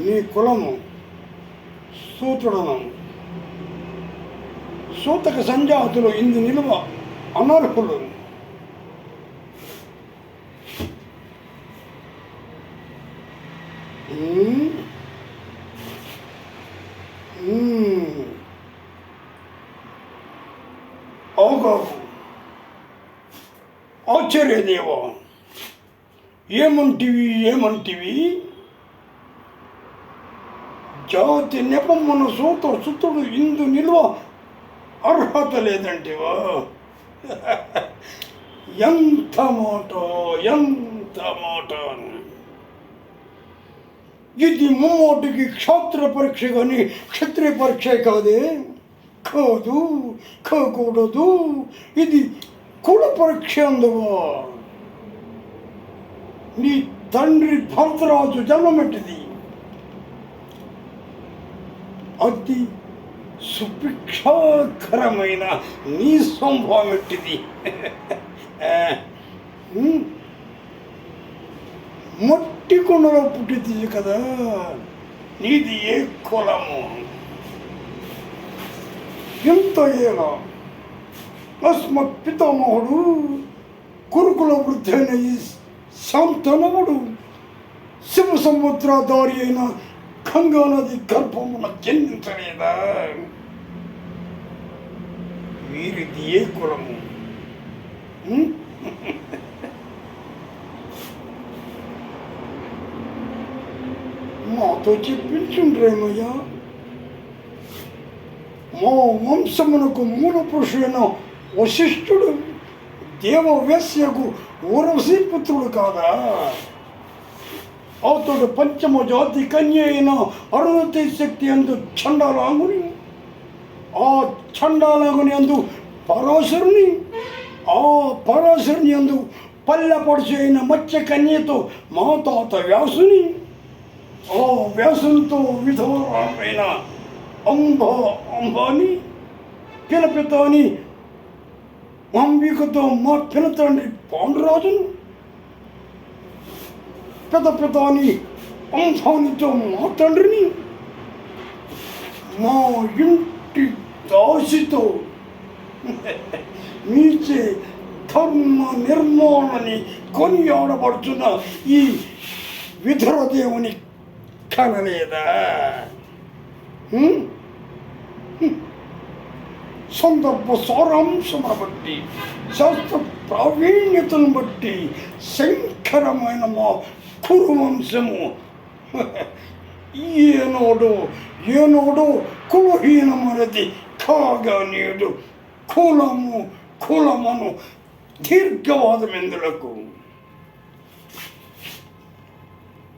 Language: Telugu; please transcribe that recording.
నీ కులము సూతుడను. సూతక సంజాతులు ఇందు నిలువ అనర్హులు. ఆగాగు ఆశ్చర్యదేవ, ఏమంటివి? జాతి నెపమున సుతుడు ఇందు నిల్వ అర్హత లేదంటివా? ఎంత మాట! ఇది ముమ్మటికి క్షాత్ర పరీక్ష కానీ క్షత్రియ పరీక్ష కాకూడదు. ఇది కుల పరీక్ష అందువా. నీ తండ్రి భరతరాజు జన్మమెట్టిది, అతి సుభిక్షాకరమైన నీ సంభవం ఎట్టిది. మట్టి కొండలో పుట్టింది కదా, నీది ఏ కులము? ఎంత ఏలా అస్మత్ పితామహుడు కురుకుల వృద్ధైన ఈ శాంతనవుడు శివ సముద్రధారి అయిన గంగా నది గర్భమున జన్మించలేదా? వీరిది ఏ కులము? మాతో చెప్పించుండ్రేమయ్యా. మా వంశమునకు మూల పురుషుడైన వశిష్ఠుడు దేవవేశ్యకు ఊర్వశీ పుత్రుడు కాదా? అతడు పంచమ జాతి కన్య అయిన అరుణతి శక్తి అందు చండాలాంగుని, ఆ చండాలాంగుని అందు పరాశరుని, ఆ పరాశరుని అందు పల్లెపడుచు అయిన మత్స్య కన్యతో మా తాత వ్యాసుని, ఆ వ్యాసునితో విధవరాలైన అంబాని పిలపితాని అంబికతో మా పినతండ్రి పాండురాజును, పితాని అంబానితో మా తండ్రిని, మా ఇంటి దాసితో మీచే ధర్మ నిర్మూలనని కొనియాడబడుతున్న ఈ విధురదేవుని కనలేదా? సందర్భ సారాంశమును బట్టి, శాస్త్ర ప్రావీణ్యతను బట్టి శంకరమైన మా కురువంశము ఏనాడు కులహీనమనేది కాగా నేడు కులమను దీర్ఘవాదమెందులకు.